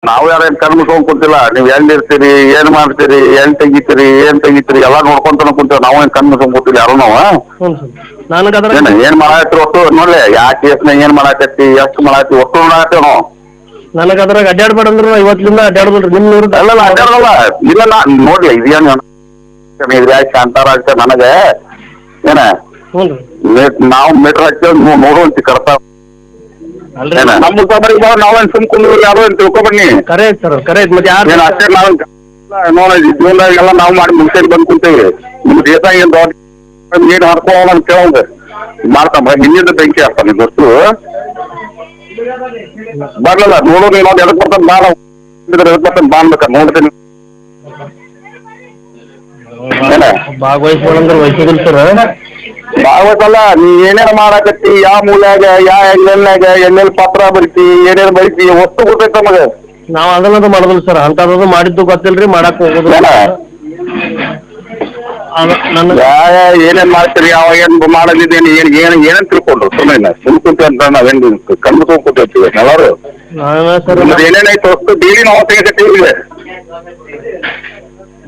ನಾವು ಯಾರೇನು ಕಣ್ಣು ಕುಂತಿಲ್ಲ. ನೀವು ಎಲ್ಲಿರ್ತೀರಿ, ಏನ್ ಮಾಡ್ತೀರಿ, ಏನ್ ತೆಗಿತೀರಿ ಎಲ್ಲ ನೋಡ್ಕೊಂತಾನ ಕುಂತೇವ್. ನಾವೇನ್ ಕಣ್ಣು ಕುಂತಿಲ್ಲ ಯಾರು ನಾವು. ಹ್ಞೂ ಸರ್ ನನಗೆ ಅದ್ರ ಏನ್ ಮಾಡಾತ್ರಿ ಒಟ್ಟು ನೋಡ್ಲಿ, ಯಾವ ಕೇಸ್ನಾಗ ಏನ್ ಮಾಡಾಕತ್ತಿ, ಎಷ್ಟು ಮಾಡಾಕತ್ತಿ ಒಟ್ಟು ನೋಡಾಕತ್ತೇವ್ ನಾವು. ನನಗೆ ಅದ್ರಾಗ ಅಡ್ಡಾಡ್ಬೇಡ ಅಂದ್ರೆ ಇವತ್ತಿಂದ ಅಡ್ಡಾಡ್ಬಿಡ್ರಿ ನಿಮ್ಮ ವಿರುದ್ಧ. ಅಲ್ಲ ಅಡ್ಡಾಡಲ್ಲ, ಇಲ್ಲ ನೋಡ್ಲಿ ಇದೇನು ಶಾಂತಾರಾಜ ನನಗೆ ಏನ ಹ್ಞೂ ರೀ ನಾವು ಮೀಟರ್ ಹಚ್ಚಿ ನೋಡುವಂತ ಕರ್ತಾವ ಅಲ್ರಿ ಏನ ನಮ್ಮ ಮುಖಬರಿ ನಾವೇನ್ ಸುಮ್ಕೊಂಡು ಯಾರು ಅಂತ ತಿಳ್ಕೊಬನ್ನಿ. ಕರೆ ಐತೆ ಸರ್ ಕರೆ ಐತೆ ಮತ್ತೆ ಯಾರು ಏನ್ ಅಷ್ಟೇ ನಾವ್ ನೋಡಿ ಜೀವನದಾಗೆಲ್ಲ ನಾವು ಮಾಡಿ ಮುಗಿಸಿ ಬಂದ್ ಕುಂತೇವಿ. ನಿಮ್ ದೇಶ ಏನ್ ದೊಡ್ಡ ನೀರು ಹರ್ಕೊಳ್ಳೋಣ ಅಂತ ಕೇಳೋಂಗ ಮಾಡ್ತಾನ ಹಿಂದಿಂದ ಬೆಂಕಿ ಹಾಕ್ತಾನೆ ದೋಸ್ತು ಬರ್ಲಲ್ಲ ನೋಡೋದು ಇನ್ನೊಂದು ಎದಕ್ ಬರ್ತಾನೆ ಬಾಳ ಎದಕ್ ಬರ್ತಾನೆ ಬಾನ್ಬೇಕ ನೋಡ್ತೀನಿ ಭಾಗವಹಿಸ್ಬೇಕಂದ್ರೆ ವಹಿಸೋದಿಲ್ಲ ಸರ್. ಭಾಗವತಲ್ಲ ನೀ ಏನೇನ್ ಮಾಡಾಕತ್ತಿ, ಯಾವ ಮೂಲ್ಯಾಗ ಯಾವ ಎಲ್ಲೆಲ್ನಾಗ ಎಲ್ಲೆಲ್ಲಿ ಪತ್ರ ಬರಿತಿ ಏನೇನ್ ಬರಿತಿ ವಸ್ತು ಗೊತ್ತೈತ ನಮಗ. ನಾವು ಅದನ್ನದು ಮಾಡೋದಿಲ್ಲ ಸರ್, ಅಂತದ್ದು ಮಾಡಿದ್ದು ಗೊತ್ತಿಲ್ರಿ, ಮಾಡಕ್ ಹೋಗೋದು ಯಾವ ಏನೇನ್ ಮಾಡ್ತೀರಿ, ಯಾವ ಏನ್ ಮಾಡಲಿದ್ದೇನೆ ಏನೇನ್ ತಿಳ್ಕೊಂಡ್ರು ಸುಮ್ಮನೆ ಕುಂತ ಅಂತ ನಾವೇನ್ ಕಣ್ಣು ತಗೊಂಡ್ಕೊತೀವಿ ಎಲ್ಲಾರು. ಸರ್ ಏನೇನಾಯ್ತು ವಸ್ತು ಡೈಲಿ ನಾವು ತೆಗೆದಿಟ್ಟಿವಿ.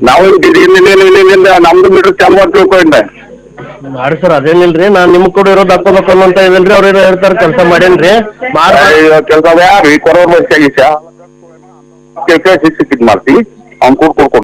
ನಾವು ಇಲ್ಲಿಂದ ನಮ್ದು ಮೀಟರ್ ಚಾಲು ಅಂತ ತಿಳ್ಕೊಂಡೆ ಮಾಡಿ ಸರ್. ಅದೇನಿಲ್ರಿ ನಾನು ನಿಮ್ ಕೂಡ ಇರೋದು ಹಾಕೋಬೇಕು ಅನ್ನೋಂತ ಇದಿಲ್ರಿ, ಅವ್ರು ಹೇಳ್ತಾರೆ ಕೆಲಸ ಮಾಡೇನ್ರಿ ಕೆಲಸ ಯಾರು ಕೊರೋರ್ ವರ್ಷ ಸಿಕ್ಕಿದ್ ಮಾಡ್ತೀವಿ ಅವ್ನ್ ಕೊಡ್ಕೊಂಡು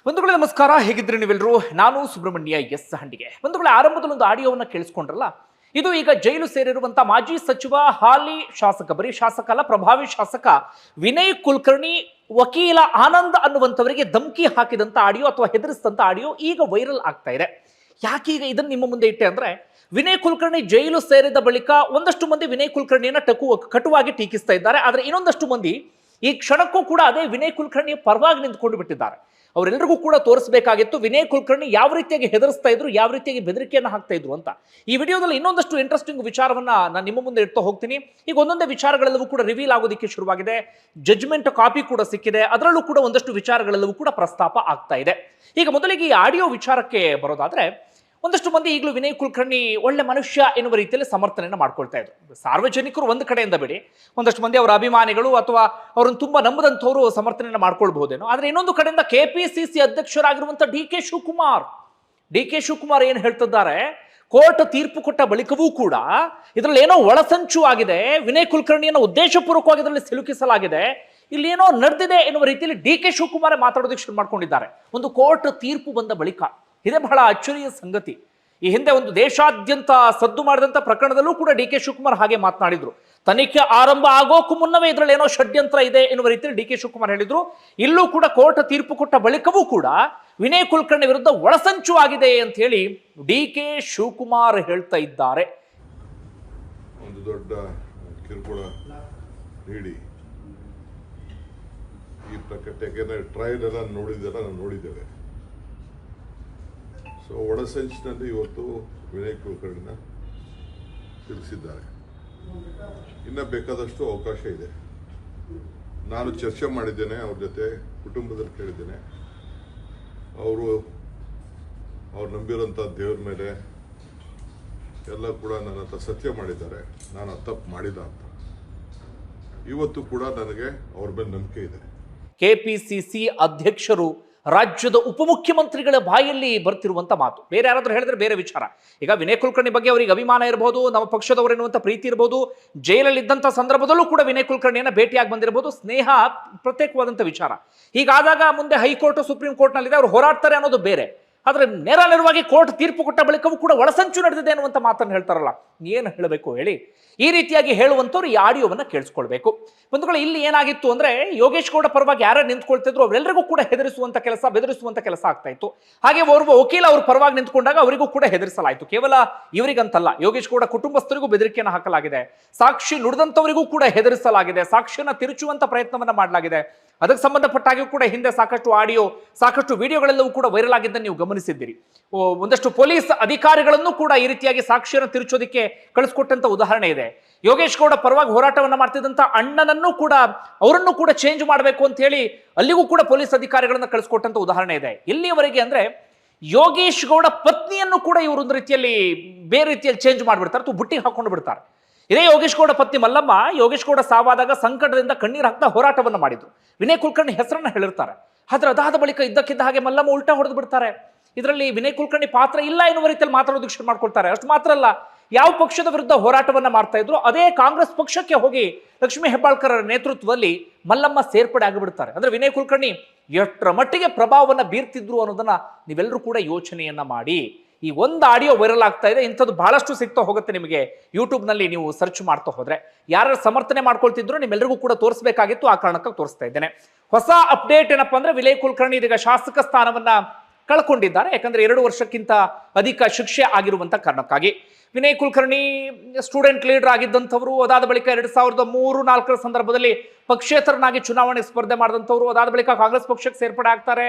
ಬಂಧುಗಳೇ ನಮಸ್ಕಾರ, ಹೇಗಿದ್ರಿ ನೀವೆಲ್ಲರೂ? ನಾನು ಸುಬ್ರಹ್ಮಣ್ಯ ಎಸ್ ಹಂಡಿಗೆ. ಬಂಧುಗಳೇ, ಆರಂಭದಲ್ಲಿ ಒಂದು ಆಡಿಯೋವನ್ನು ಕೇಳಿಸ್ಕೊಂಡ್ರಲ್ಲ, ಇದು ಈಗ ಜೈಲು ಸೇರಿರುವಂತ ಮಾಜಿ ಸಚಿವ ಹಾಲಿ ಶಾಸಕ, ಬರೀ ಶಾಸಕ ಅಲ್ಲ ಪ್ರಭಾವಿ ಶಾಸಕ ವಿನಯ್ ಕುಲಕರ್ಣಿ ವಕೀಲ ಆನಂದ್ ಅನ್ನುವಂಥವರಿಗೆ ಧಮಕಿ ಹಾಕಿದಂತ ಆಡಿಯೋ ಅಥವಾ ಹೆದರಿಸಿದಂತ ಆಡಿಯೋ ಈಗ ವೈರಲ್ ಆಗ್ತಾ ಇದೆ. ಯಾಕೀಗ ಇದನ್ನ ನಿಮ್ಮ ಮುಂದೆ ಇಟ್ಟೆ ಅಂದ್ರೆ, ವಿನಯ್ ಕುಲಕರ್ಣಿ ಜೈಲು ಸೇರಿದ ಬಳಿಕ ಒಂದಷ್ಟು ಮಂದಿ ವಿನಯ್ ಕುಲಕರ್ಣಿಯನ್ನ ಕಟುವಾಗಿ ಟೀಕಿಸ್ತಾ ಇದ್ದಾರೆ. ಆದ್ರೆ ಇನ್ನೊಂದಷ್ಟು ಮಂದಿ ಈ ಕ್ಷಣಕ್ಕೂ ಕೂಡ ಅದೇ ವಿನಯ್ ಕುಲಕರ್ಣಿಯ ಪರವಾಗಿ ನಿಂತ್ಕೊಂಡು ಬಿಟ್ಟಿದ್ದಾರೆ. ಅವರೆಲ್ಲರಿಗೂ ಕೂಡ ತೋರಿಸಬೇಕಾಗಿತ್ತು ವಿನಯ್ ಕುಲಕರ್ಣಿ ಯಾವ ರೀತಿಯಾಗಿ ಹೆದರಿಸ್ತಾ ಇದ್ರು, ಯಾವ ರೀತಿಯಾಗಿ ಬೆದರಿಕೆಯನ್ನು ಹಾಕ್ತಾ ಇದ್ರು ಅಂತ. ಈ ವಿಡಿಯೋದಲ್ಲಿ ಇನ್ನೊಂದಷ್ಟು ಇಂಟ್ರೆಸ್ಟಿಂಗ್ ವಿಚಾರವನ್ನ ನಾನು ನಿಮ್ಮ ಮುಂದೆ ಇಡ್ತಾ ಹೋಗ್ತೀನಿ. ಈಗ ಒಂದೊಂದೇ ವಿಚಾರಗಳೆಲ್ಲವೂ ಕೂಡ ರಿವೀಲ್ ಆಗೋದಕ್ಕೆ ಶುರುವಾಗಿದೆ. ಜಡ್ಜ್ಮೆಂಟ್ ಕಾಪಿ ಕೂಡ ಸಿಕ್ಕಿದೆ, ಅದರಲ್ಲೂ ಕೂಡ ಒಂದಷ್ಟು ವಿಚಾರಗಳೆಲ್ಲವೂ ಕೂಡ ಪ್ರಸ್ತಾಪ ಆಗ್ತಾ ಇದೆ. ಈಗ ಮೊದಲಿಗೆ ಈ ಆಡಿಯೋ ವಿಚಾರಕ್ಕೆ ಬರೋದಾದ್ರೆ, ಒಂದಷ್ಟು ಮಂದಿ ಈಗಲೂ ವಿನಯ್ ಕುಲಕರ್ಣಿ ಒಳ್ಳೆ ಮನುಷ್ಯ ಎನ್ನುವ ರೀತಿಯಲ್ಲಿ ಸಮರ್ಥನೆಯನ್ನು ಮಾಡ್ಕೊಳ್ತಾ ಇದ್ರು. ಸಾರ್ವಜನಿಕರು ಒಂದು ಕಡೆಯಿಂದ ಬಿಡಿ, ಒಂದಷ್ಟು ಮಂದಿ ಅವರ ಅಭಿಮಾನಿಗಳು ಅಥವಾ ಅವರನ್ನು ತುಂಬಾ ನಂಬದಂಥವರು ಸಮರ್ಥನೆಯನ್ನು ಮಾಡ್ಕೊಳ್ಬಹುದೇನೋ. ಆದ್ರೆ ಇನ್ನೊಂದು ಕಡೆಯಿಂದ ಕೆಪಿಸಿಸಿ ಅಧ್ಯಕ್ಷರಾಗಿರುವಂತಹ ಡಿ ಕೆ ಶಿವಕುಮಾರ್ ಏನ್ ಹೇಳ್ತಿದ್ದಾರೆ, ಕೋರ್ಟ್ ತೀರ್ಪು ಕೊಟ್ಟ ಬಳಿಕವೂ ಕೂಡ ಇದರಲ್ಲಿ ಏನೋ ಒಳಸಂಚು ಆಗಿದೆ, ವಿನಯ್ ಕುಲಕರ್ಣಿಯನ್ನು ಉದ್ದೇಶಪೂರ್ವಕವಾಗಿ ಇದರಲ್ಲಿ ಸಿಲುಕಿಸಲಾಗಿದೆ, ಇಲ್ಲಿ ಏನೋ ನಡೆದಿದೆ ಎನ್ನುವ ರೀತಿಯಲ್ಲಿ ಡಿ ಕೆ ಶಿವಕುಮಾರ್ ಮಾತಾಡೋದಕ್ಕೆ ಶುರು ಮಾಡ್ಕೊಂಡಿದ್ದಾರೆ. ಒಂದು ಕೋರ್ಟ್ ತೀರ್ಪು ಬಂದ ಬಳಿಕ ಇದೇ ಬಹಳ ಅಚ್ಚರಿಯ ಸಂಗತಿ. ಈ ಹಿಂದೆ ಒಂದು ದೇಶಾದ್ಯಂತ ಸದ್ದು ಮಾಡಿದಂತ ಪ್ರಕರಣದಲ್ಲೂ ಕೂಡ ಡಿ ಕೆ ಶಿವಕುಮಾರ್ ಹಾಗೆ ಮಾತನಾಡಿದ್ರು. ತನಿಖೆ ಆರಂಭ ಆಗೋಕ್ಕೂ ಮುನ್ನವೇ ಇದರಲ್ಲಿ ಏನೋ ಷಡ್ಯಂತ್ರ ಇದೆ ಎನ್ನುವ ರೀತಿಯಲ್ಲಿ ಡಿ ಕೆ ಶಿವಕುಮಾರ್ ಹೇಳಿದ್ರು. ಇಲ್ಲೂ ಕೂಡ ಕೋರ್ಟ್ ತೀರ್ಪು ಕೊಟ್ಟ ಬಳಿಕವೂ ಕೂಡ ವಿನಯ್ ಕುಲಕರ್ಣಿ ವಿರುದ್ಧ ಒಳಸಂಚು ಆಗಿದೆ ಅಂತ ಹೇಳಿ ಡಿ ಕೆ ಶಿವಕುಮಾರ್ ಹೇಳ್ತಾ ಇದ್ದಾರೆ. ಒಂದು ದೊಡ್ಡ ಕಿರುಕುಳ ನೀಡಿ ಈ ಪ್ರಕಟಣೆ ಟ್ರಯಲ್ ಎಲ್ಲ ನೋಡಿದ್ದೇವೆ. ಸೊ ಒಳಸಂಚಿನಲ್ಲಿ ಇವತ್ತು ವಿನಯ್ ಕುಲಕರ್ಣಿನ ತಿಳಿಸಿದ್ದಾರೆ. ಇನ್ನು ಬೇಕಾದಷ್ಟು ಅವಕಾಶ ಇದೆ. ನಾನು ಚರ್ಚೆ ಮಾಡಿದ್ದೇನೆ ಅವ್ರ ಜೊತೆ, ಕುಟುಂಬದಲ್ಲಿ ಕೇಳಿದ್ದೇನೆ. ಅವ್ರು ನಂಬಿರೋಂಥ ದೇವ್ರ ಮೇಲೆ ಎಲ್ಲ ಕೂಡ ನನ್ನ ಹತ್ರ ಸತ್ಯ ಮಾಡಿದ್ದಾರೆ, ನಾನು ತಪ್ಪು ಮಾಡಿಲ್ಲ ಅಂತ. ಇವತ್ತು ಕೂಡ ನನಗೆ ಅವ್ರ ಮೇಲೆ ನಂಬಿಕೆ ಇದೆ. ಕೆಪಿಸಿಸಿ ಅಧ್ಯಕ್ಷರು ರಾಜ್ಯದ ಉಪಮುಖ್ಯಮಂತ್ರಿಗಳ ಬಾಯಲ್ಲಿ ಬರ್ತಿರುವಂತ ಮಾತು. ಬೇರೆ ಯಾರಾದ್ರೂ ಹೇಳಿದ್ರೆ ಬೇರೆ ವಿಚಾರ. ಈಗ ವಿನಯ್ ಕುಲಕರ್ಣಿ ಬಗ್ಗೆ ಅವರಿಗೆ ಅಭಿಮಾನ ಇರಬಹುದು, ನಮ್ಮ ಪಕ್ಷದವರು ಎನ್ನುವಂತ ಪ್ರೀತಿ ಇರಬಹುದು, ಜೈಲಲ್ಲಿ ಇದ್ದಂತ ಸಂದರ್ಭದಲ್ಲೂ ಕೂಡ ವಿನಯ್ ಕುಲಕರ್ಣಿಯನ್ನ ಭೇಟಿಯಾಗಿ ಬಂದಿರಬಹುದು, ಸ್ನೇಹ ಪ್ರತ್ಯೇಕವಾದಂತ ವಿಚಾರ. ಹೀಗಾದಾಗ ಮುಂದೆ ಹೈಕೋರ್ಟ್ ಸುಪ್ರೀಂ ಕೋರ್ಟ್ ನಲ್ಲಿದೆ, ಅವ್ರು ಹೋರಾಡ್ತಾರೆ ಅನ್ನೋದು ಬೇರೆ. ಆದರೆ ನೇರವಾಗಿ ಕೋರ್ಟ್ ತೀರ್ಪು ಕೊಟ್ಟ ಬಳಿಕವೂ ಕೂಡ ಒಳಸಂಚು ನಡೆದಿದೆ ಅನ್ನುವಂಥ ಮಾತನ್ನು ಹೇಳ್ತಾರಲ್ಲ, ಏನು ಹೇಳಬೇಕು ಹೇಳಿ? ಈ ರೀತಿಯಾಗಿ ಹೇಳುವಂಥವ್ರು ಈ ಆಡಿಯೋವನ್ನು ಕೇಳಿಸ್ಕೊಳ್ಬೇಕು. ಬಂಧುಗಳು, ಇಲ್ಲಿ ಏನಾಗಿತ್ತು ಅಂದ್ರೆ ಯೋಗೇಶ್ ಗೌಡ ಪರವಾಗಿ ಯಾರು ನಿಂತ್ಕೊಳ್ತಿದ್ರು ಅವರೆಲ್ಲರಿಗೂ ಕೂಡ ಹೆದರಿಸುವಂತ ಕೆಲಸ, ಬೆದರಿಸುವಂತ ಕೆಲಸ ಆಗ್ತಾ ಇತ್ತು. ಹಾಗೆ ಓರ್ವ ವಕೀಲ ಅವ್ರ ಪರವಾಗಿ ನಿಂತ್ಕೊಂಡಾಗ ಅವರಿಗೂ ಕೂಡ ಹೆದರಿಸಲಾಯಿತು. ಕೇವಲ ಇವರಿಗಂತಲ್ಲ, ಯೋಗೇಶ್ ಗೌಡ ಕುಟುಂಬಸ್ಥರಿಗೂ ಬೆದರಿಕೆಯನ್ನು ಹಾಕಲಾಗಿದೆ, ಸಾಕ್ಷಿ ನುಡಿದಂಥವರಿಗೂ ಕೂಡ ಹೆದರಿಸಲಾಗಿದೆ, ಸಾಕ್ಷಿಯನ್ನ ತಿರುಚುವಂತ ಪ್ರಯತ್ನವನ್ನ ಮಾಡಲಾಗಿದೆ. ಅದಕ್ಕೆ ಸಂಬಂಧಪಟ್ಟಾಗಿಯೂ ಕೂಡ ಹಿಂದೆ ಸಾಕಷ್ಟು ಆಡಿಯೋ, ಸಾಕಷ್ಟು ವಿಡಿಯೋಗಳೆಲ್ಲವೂ ಕೂಡ ವೈರಲ್ ಆಗಿದ್ದನ್ನು ನೀವು ಗಮನಿಸಿದ್ದೀರಿ. ಒಂದಷ್ಟು ಪೊಲೀಸ್ ಅಧಿಕಾರಿಗಳನ್ನು ಕೂಡ ಈ ರೀತಿಯಾಗಿ ಸಾಕ್ಷಿಯನ್ನು ತಿರುಚೋದಕ್ಕೆ ಕಳಿಸ್ಕೊಟ್ಟಂತ ಉದಾಹರಣೆ ಇದೆ. ಯೋಗೇಶ್ ಗೌಡ ಪರವಾಗಿ ಹೋರಾಟವನ್ನ ಮಾಡ್ತಿದ್ದಂತ ಅಣ್ಣನನ್ನು ಕೂಡ, ಅವರನ್ನು ಕೂಡ ಚೇಂಜ್ ಮಾಡಬೇಕು ಅಂತ ಹೇಳಿ ಅಲ್ಲಿಗೂ ಕೂಡ ಪೊಲೀಸ್ ಅಧಿಕಾರಿಗಳನ್ನ ಕಳಿಸ್ಕೊಟ್ಟಂತ ಉದಾಹರಣೆ ಇದೆ. ಎಲ್ಲಿಯವರೆಗೆ ಅಂದ್ರೆ ಯೋಗೇಶ್ ಗೌಡ ಪತ್ನಿಯನ್ನು ಕೂಡ ಇವರು ಒಂದು ರೀತಿಯಲ್ಲಿ ಬೇರೆ ರೀತಿಯಲ್ಲಿ ಚೇಂಜ್ ಮಾಡಿಬಿಡ್ತಾರೆ ಅಥವಾ ಬುಟ್ಟಿಗೆ ಹಾಕೊಂಡು ಬಿಡ್ತಾರೆ. ಇದೇ ಯೋಗೇಶ್ ಗೌಡ ಪತ್ನಿ ಮಲ್ಲಮ್ಮ ಯೋಗೇಶ್ ಗೌಡ ಸಾವಾದಾಗ ಸಂಕಟದಿಂದ ಕಣ್ಣೀರು ಹಾಕ್ತಾ ಹೋರಾಟವನ್ನ ಮಾಡಿದ್ರು. ವಿನಯ್ ಕುಲಕರ್ಣಿ ಹೆಸರನ್ನ ಹೇಳಿರ್ತಾರೆ. ಆದ್ರೆ ಅದಾದ ಬಳಿಕ ಇದ್ದಕ್ಕಿದ್ದ ಹಾಗೆ ಮಲ್ಲಮ್ಮ ಉಲ್ಟಾ ಹೊಡೆದು ಬಿಡ್ತಾರೆ. ಇದರಲ್ಲಿ ವಿನಯ್ ಕುಲಕರ್ಣಿ ಪಾತ್ರ ಇಲ್ಲ ಎನ್ನುವ ರೀತಿಯಲ್ಲಿ ಮಾತಾಡೋದಕ್ಕೆ ಶುರು ಮಾಡ್ಕೊಳ್ತಾರೆ. ಅಷ್ಟು ಮಾತ್ರ ಅಲ್ಲ, ಯಾವ ಪಕ್ಷದ ವಿರುದ್ಧ ಹೋರಾಟವನ್ನ ಮಾಡ್ತಾ ಇದ್ರು ಅದೇ ಕಾಂಗ್ರೆಸ್ ಪಕ್ಷಕ್ಕೆ ಹೋಗಿ ಲಕ್ಷ್ಮೀ ಹೆಬ್ಬಾಳ್ಕರ್ ನೇತೃತ್ವದಲ್ಲಿ ಮಲ್ಲಮ್ಮ ಸೇರ್ಪಡೆ ಆಗಿಬಿಡ್ತಾರೆ. ಅಂದ್ರೆ ವಿನಯ್ ಕುಲಕರ್ಣಿ ಎಷ್ಟರ ಮಟ್ಟಿಗೆ ಪ್ರಭಾವವನ್ನ ಬೀರ್ತಿದ್ರು ಅನ್ನೋದನ್ನ ನೀವೆಲ್ಲರೂ ಕೂಡ ಯೋಚನೆಯನ್ನ ಮಾಡಿ. ಈ ಒಂದು ಆಡಿಯೋ ವೈರಲ್ ಆಗ್ತಾ ಇದೆ, ಇಂಥದ್ದು ಬಹಳಷ್ಟು ಸಿಗ್ತಾ ಹೋಗುತ್ತೆ ನಿಮಗೆ ಯೂಟ್ಯೂಬ್ನಲ್ಲಿ ನೀವು ಸರ್ಚ್ ಮಾಡ್ತಾ ಹೋದ್ರೆ. ಯಾರು ಸಮರ್ಥನೆ ಮಾಡ್ಕೊಳ್ತಿದ್ರು ನಿಮ್ಮೆಲ್ಲರಿಗೂ ಕೂಡ ತೋರಿಸಬೇಕಾಗಿತ್ತು, ಆ ಕಾರಣಕ್ಕಾಗಿ ತೋರಿಸ್ತಾ ಇದ್ದೇನೆ. ಹೊಸ ಅಪ್ಡೇಟ್ ಏನಪ್ಪಾ ಅಂದ್ರೆ ವಿನಯ್ ಕುಲಕರ್ಣಿ ಇದೀಗ ಶಾಸಕ ಸ್ಥಾನವನ್ನ ಕಳ್ಕೊಂಡಿದ್ದಾರೆ. ಯಾಕಂದ್ರೆ 2 ವರ್ಷಕ್ಕಿಂತ ಅಧಿಕ ಶಿಕ್ಷೆ ಆಗಿರುವಂತ ಕಾರಣಕ್ಕಾಗಿ. ವಿನಯ್ ಕುಲಕರ್ಣಿ ಸ್ಟೂಡೆಂಟ್ ಲೀಡರ್ ಆಗಿದ್ದಂಥವ್ರು, ಅದಾದ ಬಳಿಕ 2003-4 ಸಂದರ್ಭದಲ್ಲಿ ಪಕ್ಷೇತರನಾಗಿ ಚುನಾವಣೆ ಸ್ಪರ್ಧೆ ಮಾಡಿದಂಥವ್ರು, ಅದಾದ ಬಳಿಕ ಕಾಂಗ್ರೆಸ್ ಪಕ್ಷಕ್ಕೆ ಸೇರ್ಪಡೆ ಆಗ್ತಾರೆ,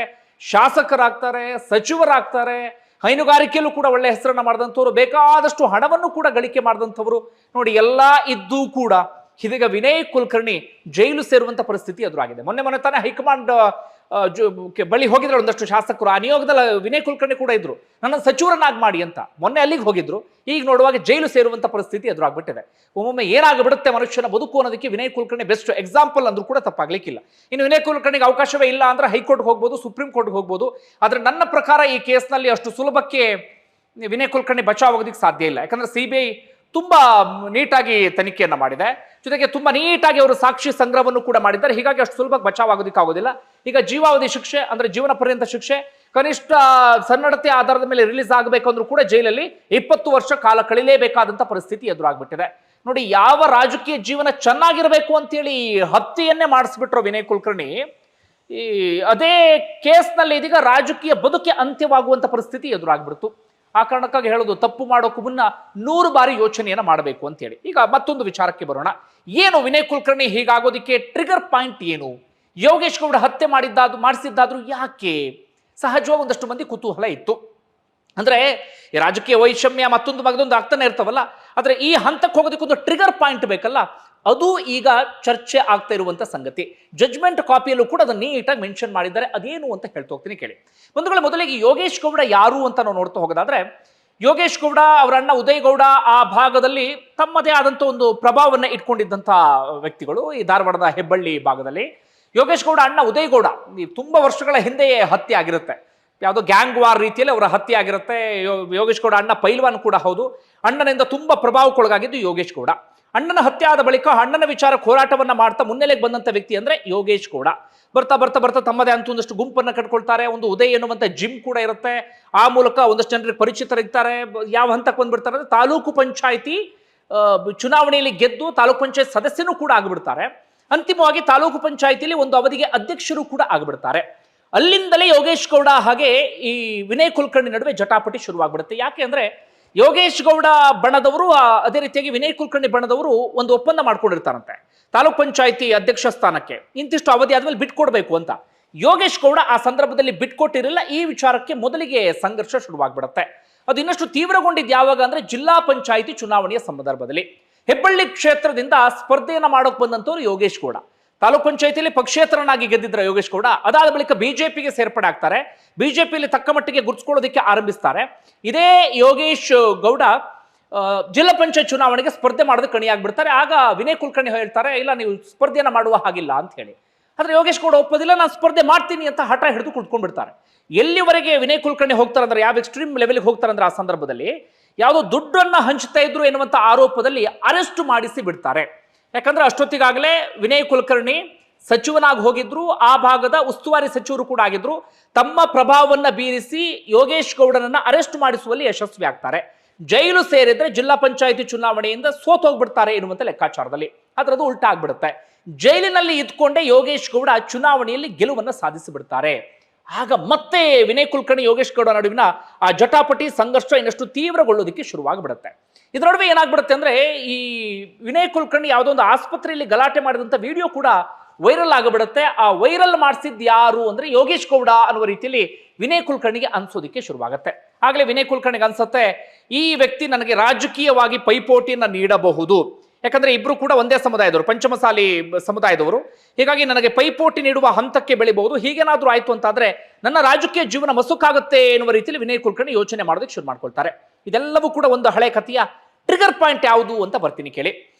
ಶಾಸಕರಾಗ್ತಾರೆ, ಸಚಿವರಾಗ್ತಾರೆ, ಹೈನುಗಾರಿಕೆಯಲ್ಲೂ ಕೂಡ ಒಳ್ಳೆ ಹೆಸರನ್ನ ಮಾಡಿದಂಥವ್ರು, ಬೇಕಾದಷ್ಟು ಹಣವನ್ನು ಕೂಡ ಗಳಿಕೆ ಮಾಡಿದಂಥವ್ರು. ನೋಡಿ, ಎಲ್ಲ ಇದ್ದೂ ಕೂಡ ಇದೀಗ ವಿನಯ್ ಕುಲಕರ್ಣಿ ಜೈಲು ಸೇರುವಂತ ಪರಿಸ್ಥಿತಿ ಎದುರಾಗಿದೆ. ಮೊನ್ನೆ ತಾನೇ ಹೈಕಮಾಂಡ್ ಬಳಿ ಹೋಗಿದ್ರು ಒಂದಷ್ಟು ಶಾಸಕರು. ಆ ನಿಯೋಗದಲ್ಲಿ ವಿನಯ್ ಕುಲಕರ್ಣಿ ಕೂಡ ಇದ್ರು, ನನ್ನ ಸಚಿವರನ್ನಾಗಿ ಮಾಡಿ ಅಂತ. ಮೊನ್ನೆ ಅಲ್ಲಿಗೆ ಹೋಗಿದ್ರು, ಈಗ ನೋಡುವಾಗ ಜೈಲು ಸೇರುವಂತ ಪರಿಸ್ಥಿತಿ ಎದುರಾಗ್ಬಿಟ್ಟಿದೆ. ಒಮ್ಮೊಮ್ಮೆ ಏನಾಗ್ಬಿಡುತ್ತೆ ಮನುಷ್ಯನ ಬದುಕು ಅನ್ನೋದಕ್ಕೆ ವಿನಯ್ ಕುಲಕರ್ಣಿ ಬೆಸ್ಟ್ ಎಕ್ಸಾಂಪಲ್ ಅಂದ್ರೂ ಕೂಡ ತಪ್ಪಾಗ್ಲಿಕ್ಕಿಲ್ಲ. ಇನ್ನು ವಿನಯ್ ಕುಲಕರ್ಣಿಗೆ ಅವಕಾಶವೇ ಇಲ್ಲ ಅಂದ್ರೆ ಹೈಕೋರ್ಟ್ ಹೋಗ್ಬೋದು, ಸುಪ್ರೀಂ ಕೋರ್ಟ್ಗೆ ಹೋಗ್ಬೋದು. ಆದ್ರೆ ನನ್ನ ಪ್ರಕಾರ ಈ ಕೇಸ್ನಲ್ಲಿ ಅಷ್ಟು ಸುಲಭಕ್ಕೆ ವಿನಯ್ ಕುಲಕರ್ಣಿ ಬಚಾವ್ ಆಗೋದಕ್ಕೆ ಸಾಧ್ಯ ಇಲ್ಲ. ಯಾಕಂದ್ರೆ CBI ತುಂಬಾ ನೀಟಾಗಿ ತನಿಖೆಯನ್ನ ಮಾಡಿದೆ, ಜೊತೆಗೆ ತುಂಬಾ ನೀಟಾಗಿ ಅವರು ಸಾಕ್ಷಿ ಸಂಗ್ರಹವನ್ನು ಕೂಡ ಮಾಡಿದ್ದಾರೆ. ಹೀಗಾಗಿ ಅಷ್ಟು ಸುಲಭವಾಗಿ ಬಚಾವ್ ಆಗೋದಕ್ಕೆ ಆಗೋದಿಲ್ಲ. ಈಗ ಜೀವಾವಧಿ ಶಿಕ್ಷೆ ಅಂದ್ರೆ ಜೀವನ ಪರ್ಯಂತ ಶಿಕ್ಷೆ, ಕನಿಷ್ಠ ಸನ್ನಡತೆ ಆಧಾರದ ಮೇಲೆ ರಿಲೀಸ್ ಆಗಬೇಕಂದ್ರೂ ಕೂಡ ಜೈಲಲ್ಲಿ 20 ವರ್ಷ ಕಾಲ ಕಳಿಲೇಬೇಕಾದಂತ ಪರಿಸ್ಥಿತಿ ಎದುರಾಗ್ಬಿಟ್ಟಿದೆ. ನೋಡಿ, ಯಾವ ರಾಜಕೀಯ ಜೀವನ ಚೆನ್ನಾಗಿರಬೇಕು ಅಂತೇಳಿ ಹತ್ಯೆಯನ್ನೇ ಮಾಡಿಸ್ಬಿಟ್ರು ವಿನಯ್ ಕುಲಕರ್ಣಿ, ಈ ಅದೇ ಕೇಸ್ನಲ್ಲಿ ಇದೀಗ ರಾಜಕೀಯ ಬದುಕೆ ಅಂತ್ಯವಾಗುವಂತ ಪರಿಸ್ಥಿತಿ ಎದುರಾಗ್ಬಿಡ್ತು. ಆ ಕಾರಣಕ್ಕಾಗಿ ಹೇಳೋದು, ತಪ್ಪು ಮಾಡೋಕ್ಕೂ ಮುನ್ನ 100 ಬಾರಿ ಯೋಚನೆಯನ್ನ ಮಾಡಬೇಕು ಅಂತ ಹೇಳಿ. ಈಗ ಮತ್ತೊಂದು ವಿಚಾರಕ್ಕೆ ಬರೋಣ. ಏನು ವಿನಯ್ ಕುಲಕರ್ಣಿ ಹೀಗಾಗೋದಿಕ್ಕೆ ಟ್ರಿಗರ್ ಪಾಯಿಂಟ್ ಏನು? ಯೋಗೇಶ್ ಗೌಡ ಹತ್ಯೆ ಮಾಡಿಸಿದ್ದಾದ್ರೂ ಯಾಕೆ? ಸಹಜವಾಗಿ ಒಂದಷ್ಟು ಮಂದಿ ಕುತೂಹಲ ಇತ್ತು. ಅಂದ್ರೆ ಈ ರಾಜಕೀಯ ವೈಷಮ್ಯ ಮತ್ತೊಂದು ಆಗ್ತಾನೆ ಇರ್ತಾವಲ್ಲ, ಆದ್ರೆ ಈ ಹಂತಕ್ಕೆ ಹೋಗೋದಕ್ಕೊಂದು ಟ್ರಿಗರ್ ಪಾಯಿಂಟ್ ಬೇಕಲ್ಲ, ಅದು ಈಗ ಚರ್ಚೆ ಆಗ್ತಾ ಇರುವಂತ ಸಂಗತಿ. ಜಡ್ಜ್ಮೆಂಟ್ ಕಾಪಿಯಲ್ಲೂ ಕೂಡ ಅದನ್ನ ನೀಟಾಗಿ ಮೆನ್ಷನ್ ಮಾಡಿದ್ದಾರೆ. ಅದೇನು ಅಂತ ಹೇಳ್ತಾ ಹೋಗ್ತೀನಿ ಕೇಳಿ. ಮೊದಲಿಗೆ ಯೋಗೇಶ್ ಗೌಡ ಯಾರು ಅಂತ ನಾವು ನೋಡ್ತಾ ಹೋಗೋದಾದ್ರೆ, ಯೋಗೇಶ್ ಗೌಡ ಅವರ ಅಣ್ಣ ಉದಯ್ ಗೌಡ ಆ ಭಾಗದಲ್ಲಿ ತಮ್ಮದೇ ಆದಂತ ಒಂದು ಪ್ರಭಾವವನ್ನು ಇಟ್ಕೊಂಡಿದ್ದಂತ ವ್ಯಕ್ತಿಗಳು. ಈ ಧಾರವಾಡದ ಹೆಬ್ಬಳ್ಳಿ ಭಾಗದಲ್ಲಿ ಯೋಗೇಶ್ ಗೌಡ ಅಣ್ಣ ಉದಯ್ ಗೌಡ ತುಂಬಾ ವರ್ಷಗಳ ಹಿಂದೆಯೇ ಹತ್ಯೆ ಆಗಿರುತ್ತೆ. ಯಾವುದೋ ಗ್ಯಾಂಗ್ ವಾರ್ ರೀತಿಯಲ್ಲಿ ಅವರ ಹತ್ಯೆ ಆಗಿರುತ್ತೆ. ಯೋಗೇಶ್ ಗೌಡ ಅಣ್ಣ ಪೈಲ್ವಾನ್ ಕೂಡ ಹೌದು. ಅಣ್ಣನಿಂದ ತುಂಬಾ ಪ್ರಭಾವಕ್ಕೊಳಗಾಗಿದ್ದು ಯೋಗೇಶ್ ಗೌಡ. ಅಣ್ಣನ ಹತ್ಯೆ ಆದ ಬಳಿಕ ಅಣ್ಣನ ವಿಚಾರಕ್ಕೆ ಹೋರಾಟವನ್ನ ಮಾಡ್ತಾ ಮುನ್ನೆಲೆಗೆ ಬಂದಂತ ವ್ಯಕ್ತಿ ಅಂದ್ರೆ ಯೋಗೇಶ್ ಗೌಡ. ಬರ್ತಾ ತಮ್ಮದೇ ಅಂತ ಒಂದಷ್ಟು ಗುಂಪನ್ನ ಕಟ್ಕೊಳ್ತಾರೆ. ಒಂದು ಉದಯ್ ಎನ್ನುವಂತ ಜಿಮ್ ಕೂಡ ಇರುತ್ತೆ. ಆ ಮೂಲಕ ಒಂದಷ್ಟು ಜನರಿಗೆ ಪರಿಚಿತರಿರ್ತಾರೆ. ಯಾವ ಹಂತಕ್ಕೆ ಬಂದ್ಬಿಡ್ತಾರೆ ಅಂದ್ರೆ ತಾಲೂಕು ಪಂಚಾಯಿತಿ ಚುನಾವಣೆಯಲ್ಲಿ ಗೆದ್ದು ತಾಲೂಕು ಪಂಚಾಯತ್ ಸದಸ್ಯನೂ ಕೂಡ ಆಗಿಬಿಡ್ತಾರೆ. ಅಂತಿಮವಾಗಿ ತಾಲೂಕು ಪಂಚಾಯಿತಿಯಲ್ಲಿ ಒಂದು ಅವಧಿಗೆ ಅಧ್ಯಕ್ಷರು ಕೂಡ ಆಗಿಬಿಡ್ತಾರೆ. ಅಲ್ಲಿಂದಲೇ ಯೋಗೇಶ್ ಗೌಡ ಹಾಗೆ ಈ ವಿನಯ್ ಕುಲಕರ್ಣಿ ನಡುವೆ ಜಟಾಪಟಿ ಶುರುವಾಗ್ಬಿಡುತ್ತೆ. ಯಾಕೆ ಅಂದ್ರೆ ಯೋಗೇಶ್ ಗೌಡ ಬಣದವರು ಅದೇ ರೀತಿಯಾಗಿ ವಿನಯ್ ಕುಲಕರ್ಣಿ ಬಣದವರು ಒಂದು ಒಪ್ಪಂದ ಮಾಡ್ಕೊಂಡಿರ್ತಾರಂತೆ, ತಾಲೂಕ್ ಪಂಚಾಯಿತಿ ಅಧ್ಯಕ್ಷ ಸ್ಥಾನಕ್ಕೆ ಇಂತಿಷ್ಟು ಅವಧಿ ಆದ್ಮೇಲೆ ಬಿಟ್ಕೊಡ್ಬೇಕು ಅಂತ. ಯೋಗೇಶ್ ಗೌಡ ಆ ಸಂದರ್ಭದಲ್ಲಿ ಬಿಟ್ಕೊಟ್ಟಿರಲಿಲ್ಲ. ಈ ವಿಚಾರಕ್ಕೆ ಮೊದಲಿಗೆ ಸಂಘರ್ಷ ಶುರುವಾಗ್ಬಿಡುತ್ತೆ. ಅದು ಇನ್ನಷ್ಟು ತೀವ್ರಗೊಂಡಿದ್ದು ಯಾವಾಗ ಅಂದ್ರೆ ಜಿಲ್ಲಾ ಪಂಚಾಯಿತಿ ಚುನಾವಣೆಯ ಸಂದರ್ಭದಲ್ಲಿ ಹೆಬ್ಬಳ್ಳಿ ಕ್ಷೇತ್ರದಿಂದ ಸ್ಪರ್ಧೆಯನ್ನ ಮಾಡೋಕೆ ಬಂದಂತವ್ರು ಯೋಗೇಶ್ ಗೌಡ. ತಾಲೂಕ್ ಪಂಚಾಯಿತಿಯಲ್ಲಿ ಪಕ್ಷೇತರನಾಗಿ ಗೆದ್ದಿದ್ರ ಯೋಗೇಶ್ ಗೌಡ. ಅದಾದ ಬಳಿಕ ಬಿಜೆಪಿಗೆ ಸೇರ್ಪಡೆ ಆಗ್ತಾರೆ. ಬಿಜೆಪಿಯಲ್ಲಿ ತಕ್ಕ ಮಟ್ಟಿಗೆ ಗುರ್ಸ್ಕೊಳ್ಳೋದಕ್ಕೆ ಆರಂಭಿಸ್ತಾರೆ. ಇದೇ ಯೋಗೇಶ್ ಗೌಡ ಜಿಲ್ಲಾ ಪಂಚಾಯತ್ ಚುನಾವಣೆಗೆ ಸ್ಪರ್ಧೆ ಮಾಡೋದಕ್ಕೆ ಕಣಿಯಾಗ್ಬಿಡ್ತಾರೆ. ಆಗ ವಿನಯ್ ಕುಲಕರ್ಣಿ ಹೇಳ್ತಾರೆ, ಇಲ್ಲ ನೀವು ಸ್ಪರ್ಧೆಯನ್ನ ಮಾಡುವ ಹಾಗಿಲ್ಲ ಅಂತ ಹೇಳಿ. ಆದ್ರೆ ಯೋಗೇಶ್ ಗೌಡ ಒಪ್ಪೋದಿಲ್ಲ, ನಾನು ಸ್ಪರ್ಧೆ ಮಾಡ್ತೀನಿ ಅಂತ ಹಠ ಹಿಡಿದು ಕುತ್ಕೊಂಡ್ಬಿಡ್ತಾರೆ. ಎಲ್ಲಿವರೆಗೆ ವಿನಯ್ ಕುಲಕರ್ಣಿ ಹೋಗ್ತಾರೆ ಅಂದ್ರೆ, ಯಾವ ಎಕ್ಸ್ಟ್ರೀಮ್ ಲೆವೆಲ್ಗೆ ಹೋಗ್ತಾರೆ ಅಂದ್ರೆ, ಆ ಸಂದರ್ಭದಲ್ಲಿ ಯಾವುದೋ ದುಡ್ಡನ್ನ ಹಂಚ್ತಾ ಇದ್ರು ಎನ್ನುವಂತ ಆರೋಪದಲ್ಲಿ ಅರೆಸ್ಟ್ ಮಾಡಿಸಿ ಬಿಡ್ತಾರೆ. ಯಾಕಂದ್ರೆ ಅಷ್ಟೊತ್ತಿಗಾಗಲೇ ವಿನಯ್ ಕುಲಕರ್ಣಿ ಸಚಿವನಾಗಿ ಹೋಗಿದ್ರು, ಆ ಭಾಗದ ಉಸ್ತುವಾರಿ ಸಚಿವರು ಕೂಡ ಆಗಿದ್ರು. ತಮ್ಮ ಪ್ರಭಾವವನ್ನ ಬೀರಿಸಿ ಯೋಗೇಶ್ ಗೌಡನನ್ನ ಅರೆಸ್ಟ್ ಮಾಡಿಸುವಲ್ಲಿ ಯಶಸ್ವಿ ಆಗ್ತಾರೆ. ಜೈಲು ಸೇರಿದ್ರೆ ಜಿಲ್ಲಾ ಪಂಚಾಯಿತಿ ಚುನಾವಣೆಯಿಂದ ಸೋತೋಗ್ಬಿಡ್ತಾರೆ ಎನ್ನುವಂತ ಲೆಕ್ಕಾಚಾರದಲ್ಲಿ. ಅದರದು ಉಲ್ಟಾ ಆಗ್ಬಿಡುತ್ತೆ. ಜೈಲಿನಲ್ಲಿ ಇದ್ಕೊಂಡೇ ಯೋಗೇಶ್ ಗೌಡ ಚುನಾವಣೆಯಲ್ಲಿ ಗೆಲುವನ್ನ ಸಾಧಿಸಿಬಿಡ್ತಾರೆ. ಆಗ ಮತ್ತೆ ವಿನಯ್ ಕುಲಕರ್ಣಿ ಯೋಗೇಶ್ ಗೌಡ ನಡುವಿನ ಆ ಜಟಾಪಟಿ ಸಂಘರ್ಷ ಇನ್ನಷ್ಟು ತೀವ್ರಗೊಳ್ಳೋದಕ್ಕೆ ಶುರುವಾಗ್ಬಿಡುತ್ತೆ. ಇದರ ನಡುವೆ ಏನಾಗ್ಬಿಡುತ್ತೆ ಅಂದ್ರೆ, ಈ ವಿನಯ್ ಕುಲಕರ್ಣಿ ಯಾವುದೋ ಒಂದು ಆಸ್ಪತ್ರೆಯಲ್ಲಿ ಗಲಾಟೆ ಮಾಡಿದಂತ ವಿಡಿಯೋ ಕೂಡ ವೈರಲ್ ಆಗಿಬಿಡುತ್ತೆ. ಆ ವೈರಲ್ ಮಾಡಿಸಿದ್ ಯಾರು ಅಂದ್ರೆ ಯೋಗೇಶ್ ಗೌಡ ಅನ್ನುವ ರೀತಿಯಲ್ಲಿ ವಿನಯ್ ಕುಲಕರ್ಣಿಗೆ ಅನ್ಸೋದಿಕ್ಕೆ ಶುರುವಾಗುತ್ತೆ. ಆಗ್ಲೇ ವಿನಯ್ ಕುಲಕರ್ಣಿಗೆ ಅನ್ಸುತ್ತೆ, ಈ ವ್ಯಕ್ತಿ ನನಗೆ ರಾಜಕೀಯವಾಗಿ ಪೈಪೋಟಿಯನ್ನ ನೀಡಬಹುದು, ಯಾಕಂದ್ರೆ ಇಬ್ರು ಕೂಡ ಒಂದೇ ಸಮುದಾಯದವರು, ಪಂಚಮಸಾಲಿ ಸಮುದಾಯದವರು. ಹೀಗಾಗಿ ನನಗೆ ಪೈಪೋಟಿ ನೀಡುವ ಹಂತಕ್ಕೆ ಬೆಳಿಬಹುದು. ಹೀಗೇನಾದ್ರೂ ಆಯ್ತು ಅಂತಾದ್ರೆ ನನ್ನ ರಾಜಕೀಯ ಜೀವನ ಮಸುಕಾಗುತ್ತೆ ಎನ್ನುವ ರೀತಿಯಲ್ಲಿ ವಿನಯ್ ಕುಲಕರ್ಣಿ ಯೋಚನೆ ಮಾಡೋದಕ್ಕೆ ಶುರು ಮಾಡ್ಕೊಳ್ತಾರೆ. ಇದೆಲ್ಲವೂ ಕೂಡ ಒಂದು ಹಳೆ ಕಥೆಯ ಟ್ರಿಗರ್ ಪಾಯಿಂಟ್ ಯಾವುದು ಅಂತ ಬರ್ತೀನಿ ಕೇಳಿ.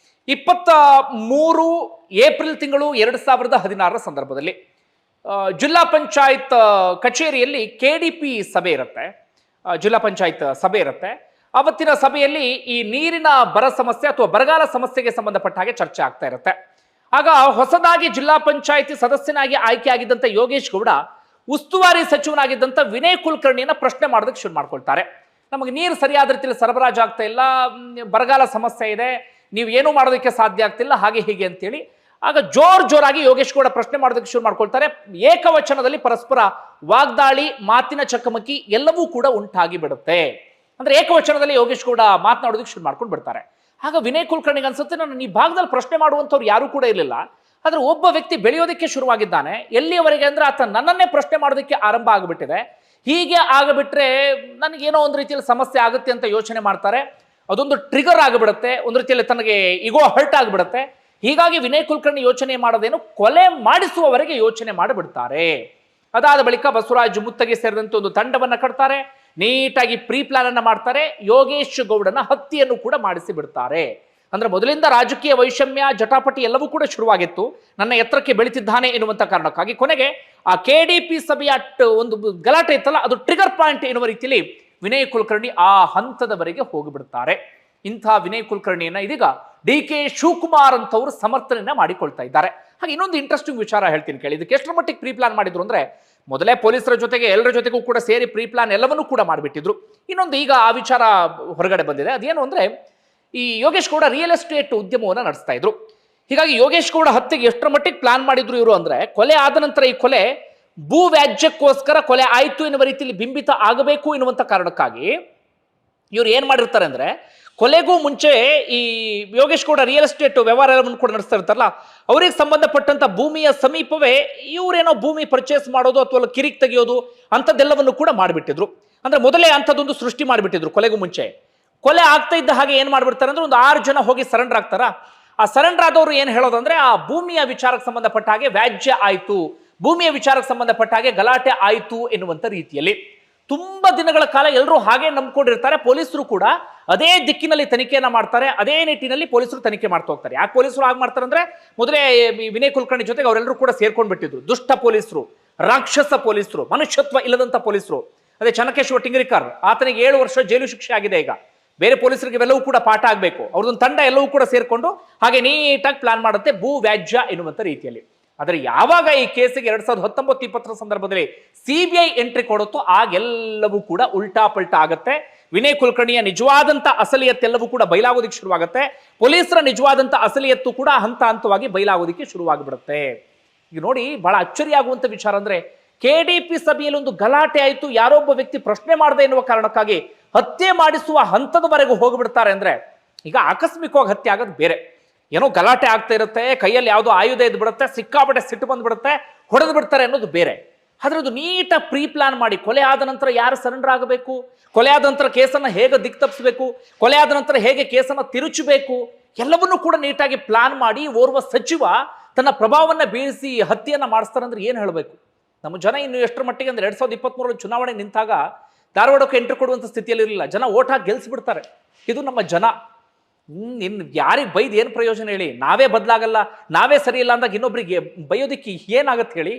23 ಏಪ್ರಿಲ್ ತಿಂಗಳು 2016 ಸಂದರ್ಭದಲ್ಲಿ ಜಿಲ್ಲಾ ಪಂಚಾಯತ್ ಕಚೇರಿಯಲ್ಲಿ KDP ಸಭೆ ಇರುತ್ತೆ, ಜಿಲ್ಲಾ ಪಂಚಾಯತ್ ಸಭೆ ಇರುತ್ತೆ. ಅವತ್ತಿನ ಸಭೆಯಲ್ಲಿ ಈ ನೀರಿನ ಬರ ಸಮಸ್ಯೆ ಅಥವಾ ಬರಗಾಲ ಸಮಸ್ಯೆಗೆ ಸಂಬಂಧಪಟ್ಟ ಹಾಗೆ ಚರ್ಚೆ ಆಗ್ತಾ ಇರುತ್ತೆ. ಆಗ ಹೊಸದಾಗಿ ಜಿಲ್ಲಾ ಪಂಚಾಯತಿ ಸದಸ್ಯನಾಗಿ ಆಯ್ಕೆಯಾಗಿದ್ದಂಥ ಯೋಗೇಶ್ ಗೌಡ ಉಸ್ತುವಾರಿ ಸಚಿವನಾಗಿದ್ದಂಥ ವಿನಯ್ ಕುಲಕರ್ಣಿಯನ್ನ ಪ್ರಶ್ನೆ ಮಾಡೋದಕ್ಕೆ ಶುರು ಮಾಡ್ಕೊಳ್ತಾರೆ. ನಮಗೆ ನೀರು ಸರಿಯಾದ ರೀತಿಯಲ್ಲಿ ಸರಬರಾಜು ಆಗ್ತಾ ಇಲ್ಲ, ಬರಗಾಲ ಸಮಸ್ಯೆ ಇದೆ, ನೀವು ಏನು ಮಾಡೋದಕ್ಕೆ ಸಾಧ್ಯ ಆಗ್ತಿಲ್ಲ, ಹಾಗೆ ಹೀಗೆ ಅಂತೇಳಿ. ಆಗ ಜೋರಾಗಿ ಯೋಗೇಶ್ ಗೌಡ ಪ್ರಶ್ನೆ ಮಾಡೋದಕ್ಕೆ ಶುರು ಮಾಡ್ಕೊಳ್ತಾರೆ. ಏಕವಚನದಲ್ಲಿ ಪರಸ್ಪರ ವಾಗ್ದಾಳಿ, ಮಾತಿನ ಚಕಮಕಿ ಎಲ್ಲವೂ ಕೂಡ ಉಂಟಾಗಿ ಬಿಡುತ್ತೆ. ಅಂದ್ರೆ ಏಕವಚನದಲ್ಲಿ ಯೋಗೇಶ್ ಗೌಡ ಮಾತನಾಡೋದಕ್ಕೆ ಶುರು ಮಾಡ್ಕೊಂಡು ಬಿಡ್ತಾರೆ. ಆಗ ವಿನಯ್ ಕುಲಕರ್ಣಿಗೆ ಅನ್ಸುತ್ತೆ, ನಾನು ಈ ಭಾಗದಲ್ಲಿ ಪ್ರಶ್ನೆ ಮಾಡುವಂಥವ್ರು ಯಾರು ಕೂಡ ಇರಲಿಲ್ಲ, ಆದ್ರೆ ಒಬ್ಬ ವ್ಯಕ್ತಿ ಬೆಳೆಯೋದಕ್ಕೆ ಶುರುವಾಗಿದ್ದಾನೆ. ಎಲ್ಲಿಯವರೆಗೆ ಅಂದ್ರೆ ಆತ ನನ್ನನ್ನೇ ಪ್ರಶ್ನೆ ಮಾಡೋದಕ್ಕೆ ಆರಂಭ ಆಗಿಬಿಟ್ಟಿದೆ. ಹೀಗೆ ಆಗಬಿಟ್ರೆ ನನಗೇನೋ ಒಂದು ರೀತಿಯಲ್ಲಿ ಸಮಸ್ಯೆ ಆಗುತ್ತೆ ಅಂತ ಯೋಚನೆ ಮಾಡ್ತಾರೆ. ಅದೊಂದು ಟ್ರಿಗರ್ ಆಗಿಬಿಡುತ್ತೆ, ಒಂದು ರೀತಿಯಲ್ಲಿ ತನಗೆ ಈಗೋ ಹರ್ಟ್ ಆಗಿಬಿಡುತ್ತೆ. ಹೀಗಾಗಿ ವಿನಯ್ ಕುಲಕರ್ಣಿ ಯೋಚನೆ ಮಾಡೋದೇನು, ಕೊಲೆ ಮಾಡಿಸುವವರೆಗೆ ಯೋಚನೆ ಮಾಡಿಬಿಡ್ತಾರೆ. ಅದಾದ ಬಳಿಕ ಬಸವರಾಜ್ ಮುತ್ತಗಿ ಸೇರಿದಂತೆ ಒಂದು ತಂಡವನ್ನ ಕಟ್ತಾರೆ. ನೀಟಾಗಿ ಪ್ರೀ ಪ್ಲಾನ್ ಅನ್ನ ಮಾಡ್ತಾರೆ. ಯೋಗೇಶ್ ಗೌಡನ ಹತ್ಯೆಯನ್ನು ಕೂಡ ಮಾಡಿಸಿ ಬಿಡ್ತಾರೆ. ಅಂದ್ರೆ ಮೊದಲಿಂದ ರಾಜಕೀಯ ವೈಷಮ್ಯ, ಜಟಾಪಟಿ ಎಲ್ಲವೂ ಕೂಡ ಶುರುವಾಗಿತ್ತು. ನನ್ನ ಎತ್ತರಕ್ಕೆ ಬೆಳೀತಿದ್ದಾನೆ ಎನ್ನುವಂತ ಕಾರಣಕ್ಕಾಗಿ ಕೊನೆಗೆ ಆ KDP ಸಭೆಯ ಒಂದು ಗಲಾಟೆ ಇತ್ತಲ್ಲ, ಅದು ಟ್ರಿಗರ್ ಪಾಯಿಂಟ್ ಎನ್ನುವ ರೀತಿಯಲ್ಲಿ ವಿನಯ್ ಕುಲಕರ್ಣಿ ಆ ಹಂತದವರೆಗೆ ಹೋಗಿಬಿಡ್ತಾರೆ. ಇಂಥ ವಿನಯ್ ಕುಲಕರ್ಣಿಯನ್ನ ಇದೀಗ DK ಶಿವಕುಮಾರ್ ಅಂತವರು ಸಮರ್ಥನೆಯನ್ನ ಮಾಡಿಕೊಳ್ತಾ ಇದ್ದಾರೆ. ಹಾಗೆ ಇನ್ನೊಂದು ಇಂಟ್ರೆಸ್ಟಿಂಗ್ ವಿಚಾರ ಹೇಳ್ತೀನಿ ಕೇಳಿ. ಇದಕ್ಕೆ ಎಷ್ಟರ ಮಟ್ಟಿಗೆ ಪ್ರೀ ಪ್ಲಾನ್ ಮಾಡಿದ್ರು ಅಂದ್ರೆ, ಮೊದಲೇ ಪೊಲೀಸರ ಜೊತೆಗೆ ಎಲ್ಲರ ಜೊತೆಗೂ ಕೂಡ ಸೇರಿ ಪ್ರೀ ಪ್ಲಾನ್ ಎಲ್ಲವನ್ನೂ ಕೂಡ ಮಾಡಿಬಿಟ್ಟಿದ್ರು. ಇನ್ನೊಂದು ಈಗ ಆ ವಿಚಾರ ಹೊರಗಡೆ ಬಂದಿದೆ. ಅದೇನು ಅಂದ್ರೆ, ಈ ಯೋಗೇಶ್ ಗೌಡ ರಿಯಲ್ ಎಸ್ಟೇಟ್ ಉದ್ಯಮವನ್ನು ನಡೆಸ್ತಾ ಇದ್ರು. ಹೀಗಾಗಿ ಯೋಗೇಶ್ ಗೌಡ ಹತ್ಯೆಗೆ ಎಷ್ಟರ ಮಟ್ಟಿಗೆ ಪ್ಲಾನ್ ಮಾಡಿದ್ರು ಇವರು ಅಂದ್ರೆ, ಕೊಲೆ ಆದ ನಂತರ ಈ ಕೊಲೆ ಭೂ ವ್ಯಾಜ್ಯಕ್ಕೋಸ್ಕರ ಕೊಲೆ ಆಯ್ತು ಎನ್ನುವ ರೀತಿಯಲ್ಲಿ ಬಿಂಬಿತ ಆಗಬೇಕು ಎನ್ನುವಂತ ಕಾರಣಕ್ಕಾಗಿ ಇವ್ರು ಏನ್ ಮಾಡಿರ್ತಾರೆ ಅಂದ್ರೆ, ಕೊಲೆಗೂ ಮುಂಚೆ ಈ ಯೋಗೇಶ್ ಗೌಡ ರಿಯಲ್ ಎಸ್ಟೇಟ್ ವ್ಯವಹಾರ ಎಲ್ಲವನ್ನು ಕೂಡ ನಡೆಸ್ತಾ ಇರ್ತಾರಲ್ಲ, ಅವರಿಗೆ ಸಂಬಂಧಪಟ್ಟಂತ ಭೂಮಿಯ ಸಮೀಪವೇ ಇವರೇನೋ ಭೂಮಿ ಪರ್ಚೇಸ್ ಮಾಡೋದು ಅಥವಾ ಕಿರಿಕ್ ತೆಗೆಯೋದು ಅಂಥದ್ದೆಲ್ಲವನ್ನು ಕೂಡ ಮಾಡಿಬಿಟ್ಟಿದ್ರು. ಅಂದ್ರೆ ಮೊದಲೇ ಅಂಥದ್ದೊಂದು ಸೃಷ್ಟಿ ಮಾಡಿಬಿಟ್ಟಿದ್ರು ಕೊಲೆಗೂ ಮುಂಚೆ. ಕೊಲೆ ಆಗ್ತಾ ಇದ್ದ ಹಾಗೆ ಏನ್ ಮಾಡ್ಬಿಡ್ತಾರೆ ಅಂದ್ರೆ, ಒಂದು 6 ಜನ ಹೋಗಿ ಸರೆಂಡರ್ ಆಗ್ತಾರ. ಆ ಸರೆಂಡರ್ ಆದವರು ಏನ್ ಹೇಳೋದಂದ್ರೆ, ಆ ಭೂಮಿಯ ವಿಚಾರಕ್ಕೆ ಸಂಬಂಧಪಟ್ಟ ಹಾಗೆ ವ್ಯಾಜ್ಯ ಆಯ್ತು, ಭೂಮಿಯ ವಿಚಾರಕ್ಕೆ ಸಂಬಂಧಪಟ್ಟ ಹಾಗೆ ಗಲಾಟೆ ಆಯ್ತು ಎನ್ನುವಂತ ರೀತಿಯಲ್ಲಿ ತುಂಬಾ ದಿನಗಳ ಕಾಲ ಎಲ್ಲರೂ ಹಾಗೆ ನಂಬ್ಕೊಂಡಿರ್ತಾರೆ. ಪೊಲೀಸರು ಕೂಡ ಅದೇ ದಿಕ್ಕಿನಲ್ಲಿ ತನಿಖೆಯನ್ನ ಮಾಡ್ತಾರೆ, ಅದೇ ನಿಟ್ಟಿನಲ್ಲಿ ಪೊಲೀಸರು ತನಿಖೆ ಮಾಡ್ತಾ ಹೋಗ್ತಾರೆ. ಯಾಕೆ ಪೊಲೀಸರು ಹಾಗೆ ಮಾಡ್ತಾರೆ ಅಂದ್ರೆ, ಮೊದಲೇ ವಿನಯ್ ಕುಲಕರ್ಣಿ ಜೊತೆಗೆ ಅವರೆಲ್ಲರೂ ಕೂಡ ಸೇರ್ಕೊಂಡು ಬಿಟ್ಟಿದ್ರು. ದುಷ್ಟ ಪೊಲೀಸರು, ರಾಕ್ಷಸ ಪೊಲೀಸರು, ಮನುಷ್ಯತ್ವ ಇಲ್ಲದಂತ ಪೊಲೀಸರು. ಅದೇ ಚನ್ನಕೇಶ್ವರ ಟಿಂಗರಿಕರ್, ಆತನಿಗೆ 7 ವರ್ಷ ಜೈಲು ಶಿಕ್ಷೆ ಆಗಿದೆ. ಈಗ ಬೇರೆ ಪೊಲೀಸರಿಗೆ ಇವೆಲ್ಲವೂ ಕೂಡ ಪಾಠ ಆಗಬೇಕು. ಅವ್ರದೊಂದು ತಂಡ ಎಲ್ಲವೂ ಕೂಡ ಸೇರ್ಕೊಂಡು ಹಾಗೆ ನೀಟಾಗಿ ಪ್ಲಾನ್ ಮಾಡುತ್ತೆ ಭೂ ವ್ಯಾಜ್ಯ ಎನ್ನುವಂತ ರೀತಿಯಲ್ಲಿ. ಆದರೆ ಯಾವಾಗ ಈ ಕೇಸಿಗೆ 2019-20 ಸಂದರ್ಭದಲ್ಲಿ CBI ಎಂಟ್ರಿ ಕೊಡುತ್ತೋ ಆಗೆಲ್ಲವೂ ಕೂಡ ಉಲ್ಟಾ ಪಲ್ಟಾ ಆಗತ್ತೆ. ವಿನಯ್ ಕುಲಕರ್ಣಿಯ ನಿಜವಾದಂತ ಅಸಲಿಯತ್ತೆಲ್ಲವೂ ಕೂಡ ಬಯಲಾಗೋದಿಕ್ಕೆ ಶುರುವಾಗುತ್ತೆ. ಪೊಲೀಸರ ನಿಜವಾದಂತ ಅಸಲಿಯತ್ತು ಕೂಡ ಹಂತ ಹಂತವಾಗಿ ಬಯಲಾಗೋದಿಕ್ಕೆ ಶುರುವಾಗಿಬಿಡುತ್ತೆ. ಈಗ ನೋಡಿ, ಬಹಳ ಅಚ್ಚರಿಯಾಗುವಂತ ವಿಚಾರ ಅಂದ್ರೆ, KDP ಸಭೆಯಲ್ಲಿ ಒಂದು ಗಲಾಟೆ ಆಯಿತು, ಯಾರೊಬ್ಬ ವ್ಯಕ್ತಿ ಪ್ರಶ್ನೆ ಮಾಡದೆ ಎನ್ನುವ ಕಾರಣಕ್ಕಾಗಿ ಹತ್ಯೆ ಮಾಡಿಸುವ ಹಂತದವರೆಗೂ ಹೋಗಿಬಿಡ್ತಾರೆ. ಅಂದ್ರೆ ಈಗ ಆಕಸ್ಮಿಕವಾಗಿ ಹತ್ಯೆ ಆಗೋದು ಬೇರೆ, ಏನೋ ಗಲಾಟೆ ಆಗ್ತಾ ಇರುತ್ತೆ, ಕೈಯಲ್ಲಿ ಯಾವುದೋ ಆಯುಧ ಇದ್ದು ಬಿಡುತ್ತೆ, ಸಿಕ್ಕಾಪಟ್ಟೆ ಸಿಟ್ಟು ಬಂದ್ಬಿಡುತ್ತೆ, ಹೊಡೆದು ಬಿಡ್ತಾರೆ ಅನ್ನೋದು ಬೇರೆ. ಆದ್ರೆ ಅದು ನೀಟಾಗಿ ಪ್ರೀ ಪ್ಲಾನ್ ಮಾಡಿ, ಕೊಲೆ ಆದ ನಂತರ ಯಾರು ಸರೆಂಡರ್ ಆಗಬೇಕು, ಕೊಲೆ ಆದ ನಂತರ ಕೇಸನ್ನು ಹೇಗೆ ದಿಕ್ ತಪ್ಪಿಸಬೇಕು, ಕೊಲೆ ಆದ ನಂತರ ಹೇಗೆ ಕೇಸನ್ನು ತಿರುಚಬೇಕು, ಎಲ್ಲವನ್ನೂ ಕೂಡ ನೀಟಾಗಿ ಪ್ಲಾನ್ ಮಾಡಿ ಓರ್ವ ಸಚಿವ ತನ್ನ ಪ್ರಭಾವವನ್ನು ಬೀರಿಸಿ ಹತ್ಯೆಯನ್ನ ಮಾಡಿಸ್ತಾರೆ ಅಂದ್ರೆ ಏನು ಹೇಳಬೇಕು. ನಮ್ಮ ಜನ ಇನ್ನು ಎಷ್ಟರ ಮಟ್ಟಿಗೆ ಅಂದ್ರೆ 2023 ಚುನಾವಣೆ ನಿಂತಾಗ ಧಾರವಾಡಕ್ಕೆ ಎಂಟ್ರಿ ಕೊಡುವಂಥ ಸ್ಥಿತಿಯಲ್ಲಿ ಇರಲಿಲ್ಲ. ಜನ ಓಟ್ ಹಾಕಿ ಗೆಲ್ಸ್ಬಿಡ್ತಾರೆ. ಇದು ನಮ್ಮ ಜನ. ಇನ್ನು ಯಾರಿಗೆ ಬೈದು ಏನು ಪ್ರಯೋಜನ ಹೇಳಿ? ನಾವೇ ಬದಲಾಗಲ್ಲ, ನಾವೇ ಸರಿ ಇಲ್ಲ ಅಂದಾಗ ಇನ್ನೊಬ್ಬರಿಗೆ ಬೈಯೋದಿಕ್ಕೆ ಏನಾಗತ್ತೆ ಹೇಳಿ?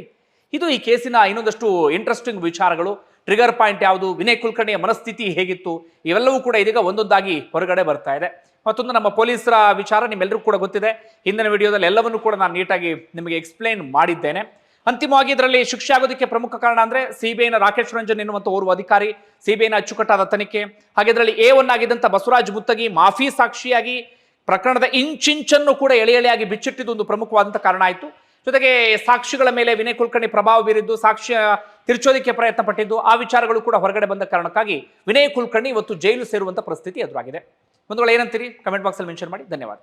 ಇದು ಈ ಕೇಸಿನ ಇನ್ನೊಂದಷ್ಟು ಇಂಟ್ರೆಸ್ಟಿಂಗ್ ವಿಚಾರಗಳು. ಟ್ರಿಗರ್ ಪಾಯಿಂಟ್ ಯಾವುದು, ವಿನಯ್ ಕುಲಕರ್ಣಿಯ ಮನಸ್ಥಿತಿ ಹೇಗಿತ್ತು, ಇವೆಲ್ಲವೂ ಕೂಡ ಇದೀಗ ಒಂದೊಂದಾಗಿ ಹೊರಗಡೆ ಬರ್ತಾ ಇದೆ. ಮತ್ತೊಂದು ನಮ್ಮ ಪೊಲೀಸರ ವಿಚಾರ ನಿಮ್ಮೆಲ್ಲರಿಗೂ ಕೂಡ ಗೊತ್ತಿದೆ. ಹಿಂದಿನ ವಿಡಿಯೋದಲ್ಲಿ ಎಲ್ಲವನ್ನೂ ಕೂಡ ನಾನು ನೀಟಾಗಿ ನಿಮಗೆ ಎಕ್ಸ್ಪ್ಲೈನ್ ಮಾಡಿದ್ದೇನೆ. ಅಂತಿಮವಾಗಿ ಇದರಲ್ಲಿ ಶಿಕ್ಷೆ ಆಗೋದಕ್ಕೆ ಪ್ರಮುಖ ಕಾರಣ ಅಂದ್ರೆ ಸಿಬಿಐನ ರಾಕೇಶ್ ರಂಜನ್ ಎನ್ನುವಂತ ಓರ್ವ ಅಧಿಕಾರಿ, ಸಿಬಿಐನ ಅಚ್ಚುಕಟ್ಟಾದ ತನಿಖೆ, ಹಾಗೆ ಇದರಲ್ಲಿ A1 ಆಗಿದ್ದಂಥ ಬಸವರಾಜ್ ಮುತ್ತಗಿ ಮಾಫಿ ಸಾಕ್ಷಿಯಾಗಿ ಪ್ರಕರಣದ ಇಂಚಿಂಚನ್ನು ಕೂಡ ಎಳೆಯಾಗಿ ಬಿಚ್ಚಿಟ್ಟಿದ್ದು ಒಂದು ಪ್ರಮುಖವಾದಂಥ ಕಾರಣ ಆಯಿತು. ಜೊತೆಗೆ ಸಾಕ್ಷಿಗಳ ಮೇಲೆ ವಿನಯ್ ಕುಲಕರ್ಣಿ ಪ್ರಭಾವ ಬೀರಿದ್ದು, ಸಾಕ್ಷ್ಯ ತಿರುಚೋದಕ್ಕೆ ಪ್ರಯತ್ನ ಪಟ್ಟಿದ್ದು, ಆ ವಿಚಾರಗಳು ಕೂಡ ಹೊರಗಡೆ ಬಂದ ಕಾರಣಕ್ಕಾಗಿ ವಿನಯ್ ಕುಲಕರ್ಣಿ ಇವತ್ತು ಜೈಲು ಸೇರುವಂತ ಪರಿಸ್ಥಿತಿ ಎದುರಾಗಿದೆ. ಬಂಧುಗಳು ಏನಂತೀರಿ? ಕಮೆಂಟ್ ಬಾಕ್ಸಲ್ಲಿ ಮೆನ್ಷನ್ ಮಾಡಿ. ಧನ್ಯವಾದ.